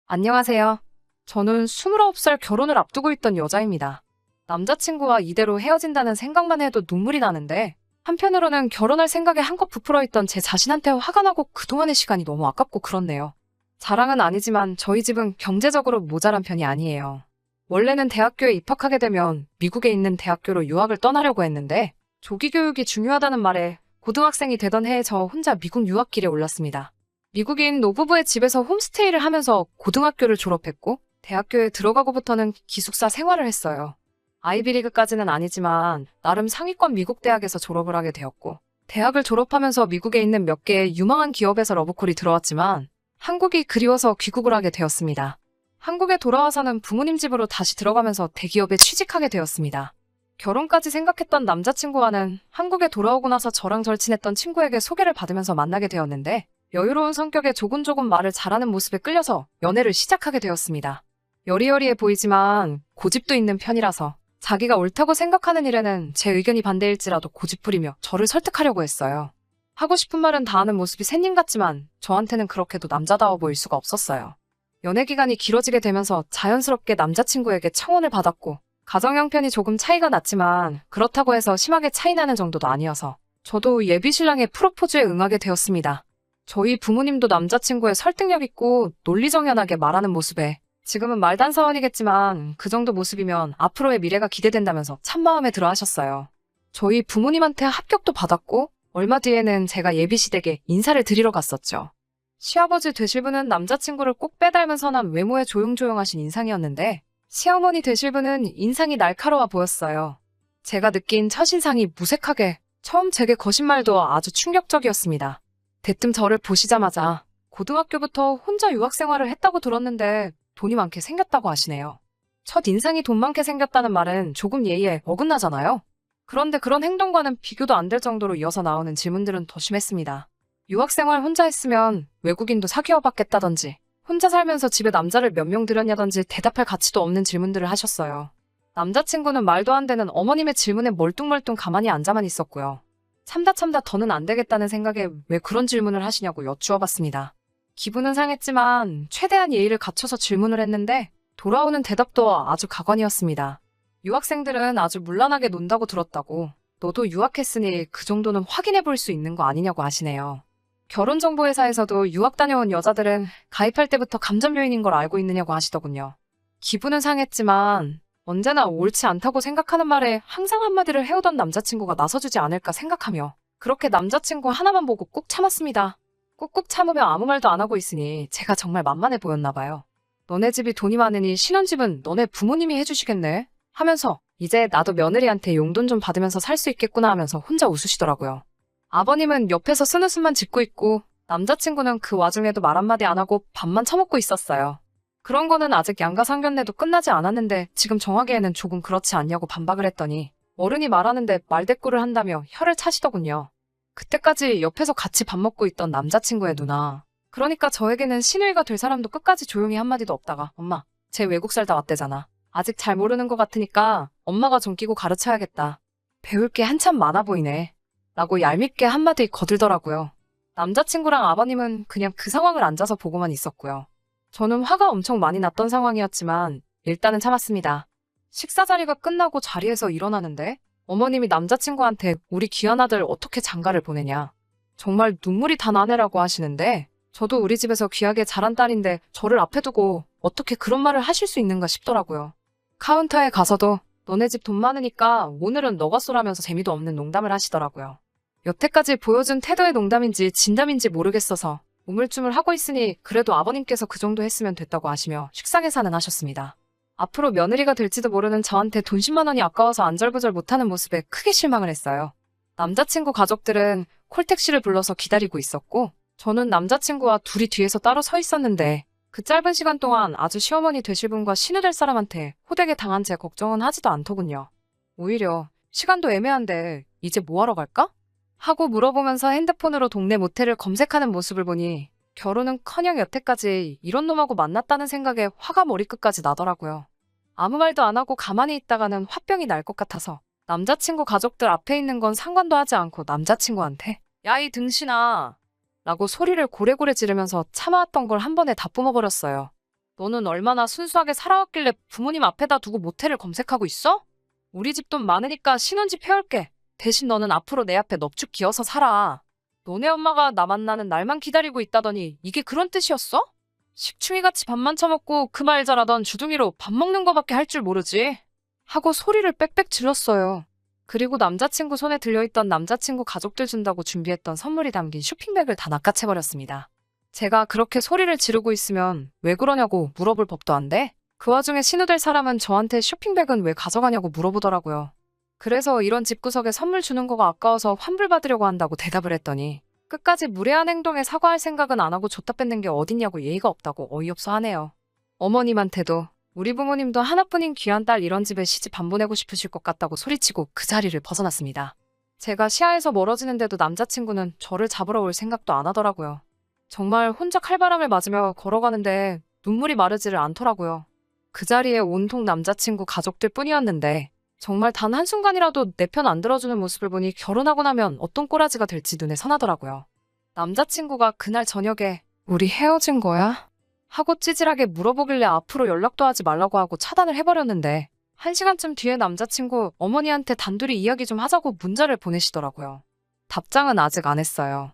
안녕하세요. 저는 29살 결혼을 앞두고 있던 여자입니다. 남자친구와 이대로 헤어진다는 생각만 해도 눈물이 나는데, 한편으로는 결혼할 생각에 한껏 부풀어 있던 제 자신한테 화가 나고 그동안의 시간이 너무 아깝고 그렇네요. 자랑은 아니지만 저희 집은 경제적으로 모자란 편이 아니에요. 원래는 대학교에 입학하게 되면 미국에 있는 대학교로 유학을 떠나려고 했는데, 조기 교육이 중요하다는 말에 고등학생이 되던 해에 저 혼자 미국 유학길에 올랐습니다. 미국인 노부부의 집에서 홈스테이를 하면서 고등학교를 졸업했고, 대학교에 들어가고부터는 기숙사 생활을 했어요. 아이비리그까지는 아니지만 나름 상위권 미국 대학에서 졸업을 하게 되었고, 대학을 졸업하면서 미국에 있는 몇 개의 유망한 기업에서 러브콜이 들어왔지만 한국이 그리워서 귀국을 하게 되었습니다. 한국에 돌아와서는 부모님 집으로 다시 들어가면서 대기업에 취직하게 되었습니다. 결혼까지 생각했던 남자친구와는 한국에 돌아오고 나서 저랑 절친했던 친구에게 소개를 받으면서 만나게 되었는데, 여유로운 성격에 조곤조곤 말을 잘하는 모습에 끌려서 연애를 시작하게 되었습니다. 여리여리해 보이지만 고집도 있는 편이라서 자기가 옳다고 생각하는 일에는 제 의견이 반대일지라도 고집부리며 저를 설득하려고 했어요. 하고 싶은 말은 다 하는 모습이 샌님 같지만 저한테는 그렇게도 남자다워 보일 수가 없었어요. 연애 기간이 길어지게 되면서 자연스럽게 남자친구에게 청혼을 받았고, 가정 형편이 조금 차이가 났지만 그렇다고 해서 심하게 차이나는 정도도 아니어서 저도 예비 신랑의 프로포즈에 응하게 되었습니다. 저희 부모님도 남자친구의 설득력 있고 논리정연하게 말하는 모습에 지금은 말단사원이겠지만 그 정도 모습이면 앞으로의 미래가 기대된다면서 참마음에 들어 하셨어요. 저희 부모님한테 합격도 받았고 얼마 뒤에는 제가 예비시댁에 인사를 드리러 갔었죠. 시아버지 되실 분은 남자친구를 꼭 빼닮은 선한 외모에 조용조용하신 인상이었는데, 시어머니 되실 분은 인상이 날카로워 보였어요. 제가 느낀 첫인상이 무색하게 처음 제게 거신 말도 아주 충격적이었습니다. 대뜸 저를 보시자마자 고등학교부터 혼자 유학생활을 했다고 들었는데 돈이 많게 생겼다고 하시네요. 첫 인상이 돈 많게 생겼다는 말은 조금 예의에 어긋나잖아요. 그런데 그런 행동과는 비교도 안 될 정도로 이어서 나오는 질문들은 더 심했습니다. 유학생활 혼자 했으면 외국인도 사귀어 봤겠다던지, 혼자 살면서 집에 남자를 몇 명 들였냐던지 대답할 가치도 없는 질문들을 하셨어요. 남자친구는 말도 안 되는 어머님의 질문에 멀뚱멀뚱 가만히 앉아만 있었고요. 참다 더는 안 되겠다는 생각에 왜 그런 질문을 하시냐고 여쭈어봤습니다. 기분은 상했지만 최대한 예의를 갖춰서 질문을 했는데 돌아오는 대답도 아주 가관이었습니다. 유학생들은 아주 문란하게 논다고 들었다고, 너도 유학했으니 그 정도는 확인해 볼 수 있는 거 아니냐고 하시네요. 결혼정보회사에서도 유학 다녀온 여자들은 가입할 때부터 감점 요인인 걸 알고 있느냐고 하시더군요. 기분은 상했지만 언제나 옳지 않다고 생각하는 말에 항상 한마디를 해오던 남자친구가 나서주지 않을까 생각하며 그렇게 남자친구 하나만 보고 꾹 참았습니다. 꾹꾹 참으며 아무 말도 안 하고 있으니 제가 정말 만만해 보였나 봐요. 너네 집이 돈이 많으니 신혼집은 너네 부모님이 해주시겠네 하면서 이제 나도 며느리한테 용돈 좀 받으면서 살 수 있겠구나 하면서 혼자 웃으시더라고요. 아버님은 옆에서 쓴웃음만 짓고 있고 남자친구는 그 와중에도 말 한마디 안 하고 밥만 처먹고 있었어요. 그런 거는 아직 양가상견례도 끝나지 않았는데 지금 정하기에는 조금 그렇지 않냐고 반박을 했더니 어른이 말하는데 말대꾸를 한다며 혀를 차시더군요. 그때까지 옆에서 같이 밥 먹고 있던 남자친구의 누나. 그러니까 저에게는 시누이가 될 사람도 끝까지 조용히 한마디도 없다가 엄마, 쟤 외국 살다 왔대잖아. 아직 잘 모르는 것 같으니까 엄마가 좀 끼고 가르쳐야겠다. 배울 게 한참 많아 보이네. 라고 얄밉게 한마디 거들더라고요. 남자친구랑 아버님은 그냥 그 상황을 앉아서 보고만 있었고요. 저는 화가 엄청 많이 났던 상황이었지만 일단은 참았습니다. 식사 자리가 끝나고 자리에서 일어나는데 어머님이 남자친구한테 우리 귀한 아들 어떻게 장가를 보내냐. 정말 눈물이 다 나네라고 하시는데 저도 우리 집에서 귀하게 자란 딸인데 저를 앞에 두고 어떻게 그런 말을 하실 수 있는가 싶더라고요. 카운터에 가서도 너네 집 돈 많으니까 오늘은 너가 쏘라면서 재미도 없는 농담을 하시더라고요. 여태까지 보여준 태도의 농담인지 진담인지 모르겠어서 우물쭈물하고 있으니 그래도 아버님께서 그 정도 했으면 됐다고 하시며 식사 계산은 하셨습니다. 앞으로 며느리가 될지도 모르는 저한테 돈 10만 원이 아까워서 안절부절 못하는 모습에 크게 실망을 했어요. 남자친구 가족들은 콜택시를 불러서 기다리고 있었고 저는 남자친구와 둘이 뒤에서 따로 서 있었는데 그 짧은 시간 동안 아주 시어머니 되실 분과 신우 될 사람한테 호되게 당한 제 걱정은 하지도 않더군요. 오히려 시간도 애매한데 이제 뭐하러 갈까? 하고 물어보면서 핸드폰으로 동네 모텔을 검색하는 모습을 보니 결혼은커녕 여태까지 이런 놈하고 만났다는 생각에 화가 머리끝까지 나더라고요. 아무 말도 안 하고 가만히 있다가는 화병이 날 것 같아서 남자친구 가족들 앞에 있는 건 상관도 하지 않고 남자친구한테 야, 이 등신아 라고 소리를 고래고래 지르면서 참아왔던 걸 한 번에 다 뿜어버렸어요. 너는 얼마나 순수하게 살아왔길래 부모님 앞에다 두고 모텔을 검색하고 있어? 우리 집 돈 많으니까 신혼집 해올게. 대신 너는 앞으로 내 앞에 넙죽 기어서 살아. 너네 엄마가 나 만나는 날만 기다리고 있다더니 이게 그런 뜻이었어? 식충이같이 밥만 처먹고 그 말 잘하던 주둥이로 밥 먹는 거밖에 할 줄 모르지. 하고 소리를 빽빽 질렀어요. 그리고 남자친구 손에 들려있던 남자친구 가족들 준다고 준비했던 선물이 담긴 쇼핑백을 다 낚아채버렸습니다. 제가 그렇게 소리를 지르고 있으면 왜 그러냐고 물어볼 법도 안 돼? 그 와중에 신우될 사람은 저한테 쇼핑백은 왜 가져가냐고 물어보더라고요. 그래서 이런 집구석에 선물 주는 거가 아까워서 환불받으려고 한다고 대답을 했더니 끝까지 무례한 행동에 사과할 생각은 안 하고 줬다 뺏는 게 어딨냐고 예의가 없다고 어이없어 하네요. 어머님한테도 우리 부모님도 하나뿐인 귀한 딸 이런 집에 시집 안 보내고 싶으실 것 같다고 소리치고 그 자리를 벗어났습니다. 제가 시야에서 멀어지는데도 남자친구는 저를 잡으러 올 생각도 안 하더라고요. 정말 혼자 칼바람을 맞으며 걸어가는데 눈물이 마르지를 않더라고요. 그 자리에 온통 남자친구 가족들 뿐이었는데 정말 단 한순간이라도 내 편 안 들어주는 모습을 보니 결혼하고 나면 어떤 꼬라지가 될지 눈에 선하더라고요. 남자친구가 그날 저녁에 우리 헤어진 거야? 하고 찌질하게 물어보길래 앞으로 연락도 하지 말라고 하고 차단을 해버렸는데 1시간쯤 뒤에 남자친구 어머니한테 단둘이 이야기 좀 하자고 문자를 보내시더라고요. 답장은 아직 안 했어요.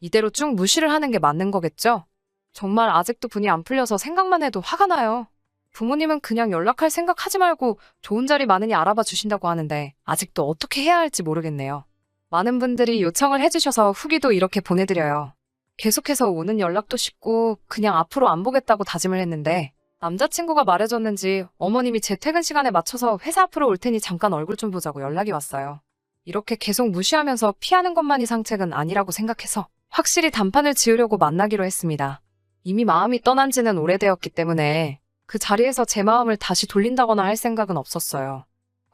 이대로 쭉 무시를 하는 게 맞는 거겠죠? 정말 아직도 분이 안 풀려서 생각만 해도 화가 나요. 부모님은 그냥 연락할 생각 하지 말고 좋은 자리 많으니 알아봐 주신다고 하는데 아직도 어떻게 해야 할지 모르겠네요. 많은 분들이 요청을 해주셔서 후기도 이렇게 보내드려요. 계속해서 오는 연락도 쉽고 그냥 앞으로 안 보겠다고 다짐을 했는데 남자친구가 말해줬는지 어머님이 제 퇴근 시간에 맞춰서 회사 앞으로 올 테니 잠깐 얼굴 좀 보자고 연락이 왔어요. 이렇게 계속 무시하면서 피하는 것만이 상책은 아니라고 생각해서 확실히 단판을 지으려고 만나기로 했습니다. 이미 마음이 떠난 지는 오래되었기 때문에 그 자리에서 제 마음을 다시 돌린다거나 할 생각은 없었어요.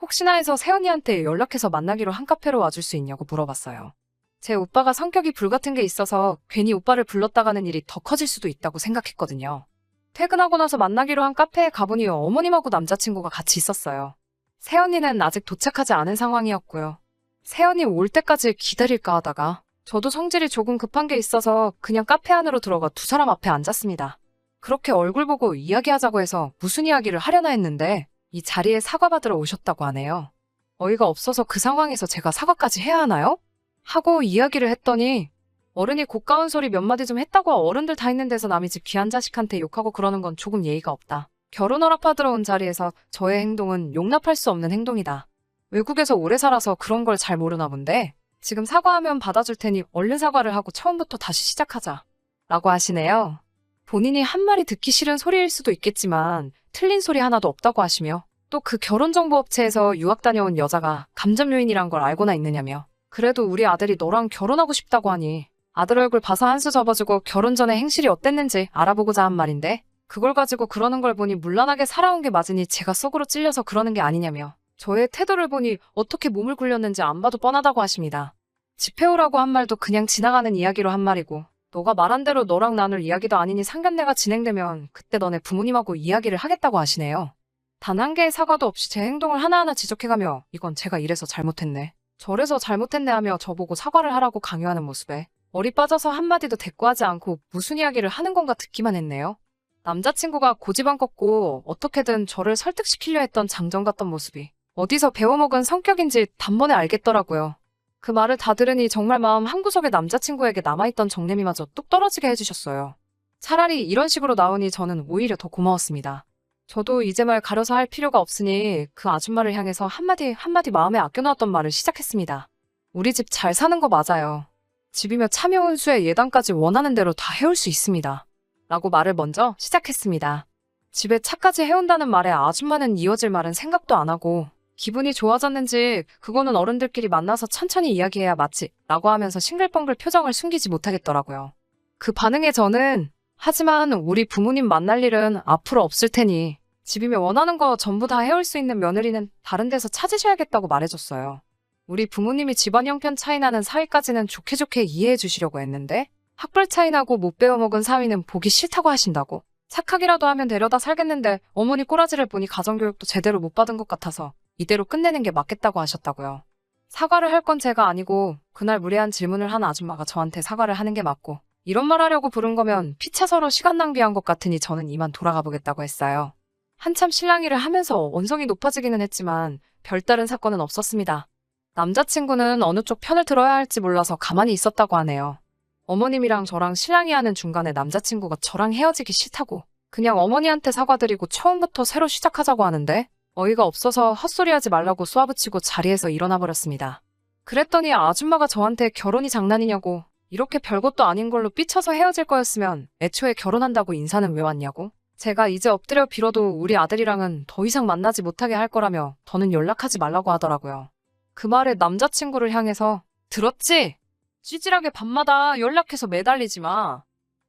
혹시나 해서 세연이한테 연락해서 만나기로 한 카페로 와줄 수 있냐고 물어봤어요. 제 오빠가 성격이 불같은 게 있어서 괜히 오빠를 불렀다가는 일이 더 커질 수도 있다고 생각했거든요. 퇴근하고 나서 만나기로 한 카페에 가보니 어머님하고 남자친구가 같이 있었어요. 세연이는 아직 도착하지 않은 상황이었고요. 세연이 올 때까지 기다릴까 하다가 저도 성질이 조금 급한 게 있어서 그냥 카페 안으로 들어가 두 사람 앞에 앉았습니다. 그렇게 얼굴 보고 이야기하자고 해서 무슨 이야기를 하려나 했는데 이 자리에 사과받으러 오셨다고 하네요. 어이가 없어서 그 상황에서 제가 사과까지 해야 하나요? 하고 이야기를 했더니 어른이 고가운 소리 몇 마디 좀 했다고 어른들 다 있는 데서 남의 집 귀한 자식한테 욕하고 그러는 건 조금 예의가 없다. 결혼 허락받으러 온 자리에서 저의 행동은 용납할 수 없는 행동이다. 외국에서 오래 살아서 그런 걸 잘 모르나 본데 지금 사과하면 받아줄 테니 얼른 사과를 하고 처음부터 다시 시작하자. 라고 하시네요. 본인이 한 말이 듣기 싫은 소리일 수도 있겠지만 틀린 소리 하나도 없다고 하시며 또 그 결혼정보업체에서 유학 다녀온 여자가 감점 요인이란 걸 알고나 있느냐며 그래도 우리 아들이 너랑 결혼하고 싶다고 하니 아들 얼굴 봐서 한 수 접어주고 결혼 전에 행실이 어땠는지 알아보고자 한 말인데 그걸 가지고 그러는 걸 보니 문란하게 살아온 게 맞으니 제가 속으로 찔려서 그러는 게 아니냐며 저의 태도를 보니 어떻게 몸을 굴렸는지 안 봐도 뻔하다고 하십니다. 집해오라고 한 말도 그냥 지나가는 이야기로 한 말이고 너가 말한 대로 너랑 나눌 이야기도 아니니 상견례가 진행되면 그때 너네 부모님하고 이야기를 하겠다고 하시네요. 단 한 개의 사과도 없이 제 행동을 하나하나 지적해가며 이건 제가 이래서 잘못했네. 저래서 잘못했네 하며 저보고 사과를 하라고 강요하는 모습에 머리 빠져서 한마디도 대꾸하지 않고 무슨 이야기를 하는 건가 듣기만 했네요. 남자친구가 고집안 꺾고 어떻게든 저를 설득시키려 했던 장정 같던 모습이 어디서 배워먹은 성격인지 단번에 알겠더라고요. 그 말을 다 들으니 정말 마음 한구석에 남자친구에게 남아있던 정내미마저 뚝 떨어지게 해주셨어요. 차라리 이런 식으로 나오니 저는 오히려 더 고마웠습니다. 저도 이제 말 가려서 할 필요가 없으니 그 아줌마를 향해서 한마디 한마디 마음에 아껴놓았던 말을 시작했습니다. 우리 집 잘 사는 거 맞아요. 집이며 참여 혼수에 예단까지 원하는 대로 다 해올 수 있습니다. 라고 말을 먼저 시작했습니다. 집에 차까지 해온다는 말에 아줌마는 이어질 말은 생각도 안 하고 기분이 좋아졌는지 그거는 어른들끼리 만나서 천천히 이야기해야 맞지 라고 하면서 싱글벙글 표정을 숨기지 못하겠더라고요. 그 반응에 저는 하지만 우리 부모님 만날 일은 앞으로 없을 테니 집이며 원하는 거 전부 다 해올 수 있는 며느리는 다른 데서 찾으셔야겠다고 말해줬어요. 우리 부모님이 집안 형편 차이 나는 사위까지는 좋게 좋게 이해해 주시려고 했는데 학벌 차이 나고 못 배워먹은 사위는 보기 싫다고 하신다고 착하기라도 하면 데려다 살겠는데 어머니 꼬라지를 보니 가정교육도 제대로 못 받은 것 같아서 이대로 끝내는 게 맞겠다고 하셨다고요. 사과를 할 건 제가 아니고 그날 무례한 질문을 한 아줌마가 저한테 사과를 하는 게 맞고 이런 말 하려고 부른 거면 피차 서로 시간 낭비한 것 같으니 저는 이만 돌아가 보겠다고 했어요. 한참 실랑이를 하면서 언성이 높아지기는 했지만 별다른 사건은 없었습니다. 남자친구는 어느 쪽 편을 들어야 할지 몰라서 가만히 있었다고 하네요. 어머님이랑 저랑 실랑이하는 중간에 남자친구가 저랑 헤어지기 싫다고 그냥 어머니한테 사과드리고 처음부터 새로 시작하자고 하는데 어이가 없어서 헛소리하지 말라고 쏘아붙이고 자리에서 일어나 버렸습니다. 그랬더니 아줌마가 저한테 결혼이 장난이냐고 이렇게 별것도 아닌 걸로 삐쳐서 헤어질 거였으면 애초에 결혼한다고 인사는 왜 왔냐고 제가 이제 엎드려 빌어도 우리 아들이랑은 더 이상 만나지 못하게 할 거라며 더는 연락하지 말라고 하더라고요. 그 말에 남자친구를 향해서 들었지? 찌질하게 밤마다 연락해서 매달리지 마.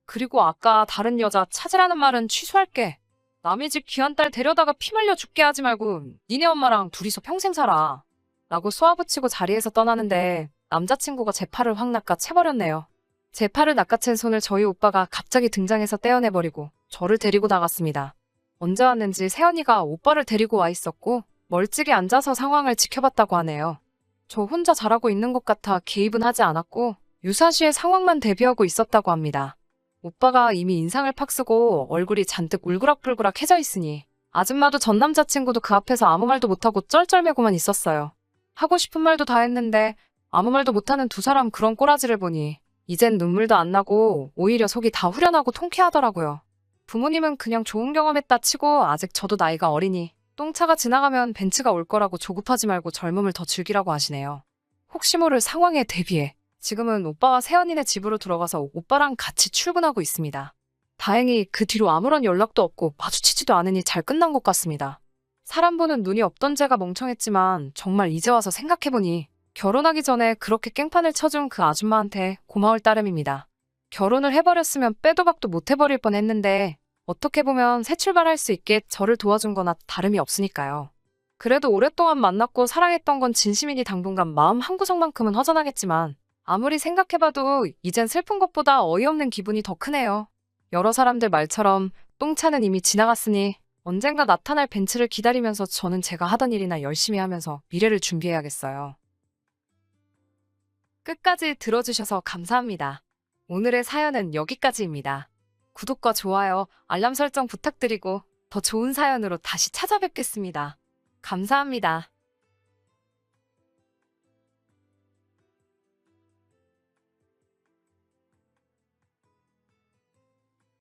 그리고 아까 다른 여자 찾으라는 말은 취소할게. 남의 집 귀한 딸 데려다가 피 말려 죽게 하지 말고 니네 엄마랑 둘이서 평생 살아. 라고 쏘아붙이고 자리에서 떠나는데 남자친구가 제 팔을 확 낚아채버렸네요. 제 팔을 낚아챈 손을 저희 오빠가 갑자기 등장해서 떼어내버리고 저를 데리고 나갔습니다. 언제 왔는지 새언니가 오빠를 데리고 와 있었고 멀찍이 앉아서 상황을 지켜봤다고 하네요. 저 혼자 잘하고 있는 것 같아 개입은 하지 않았고 유사시에 상황만 대비하고 있었다고 합니다. 오빠가 이미 인상을 팍 쓰고 얼굴이 잔뜩 울그락불그락해져 있으니 아줌마도 전 남자친구도 그 앞에서 아무 말도 못하고 쩔쩔매고만 있었어요. 하고 싶은 말도 다 했는데 아무 말도 못하는 두 사람 그런 꼬라지를 보니 이젠 눈물도 안 나고 오히려 속이 다 후련하고 통쾌하더라고요. 부모님은 그냥 좋은 경험했다 치고 아직 저도 나이가 어리니 똥차가 지나가면 벤츠가 올 거라고 조급하지 말고 젊음을 더 즐기라고 하시네요. 혹시 모를 상황에 대비해 지금은 오빠와 새언니네 집으로 들어가서 오빠랑 같이 출근하고 있습니다. 다행히 그 뒤로 아무런 연락도 없고 마주치지도 않으니 잘 끝난 것 같습니다. 사람 보는 눈이 없던 제가 멍청했지만 정말 이제 와서 생각해보니 결혼하기 전에 그렇게 깽판을 쳐준 그 아줌마한테 고마울 따름입니다. 결혼을 해버렸으면 빼도 박도 못 해버릴 뻔했는데 어떻게 보면 새 출발할 수 있게 저를 도와준 거나 다름이 없으니까요. 그래도 오랫동안 만났고 사랑했던 건 진심이니 당분간 마음 한구석만큼은 허전하겠지만 아무리 생각해봐도 이젠 슬픈 것보다 어이없는 기분이 더 크네요. 여러 사람들 말처럼 똥차는 이미 지나갔으니 언젠가 나타날 벤츠를 기다리면서 저는 제가 하던 일이나 열심히 하면서 미래를 준비해야겠어요. 끝까지 들어주셔서 감사합니다. 오늘의 사연은 여기까지입니다. 구독과 좋아요, 알람 설정 부탁드리고 더 좋은 사연으로 다시 찾아뵙겠습니다. 감사합니다.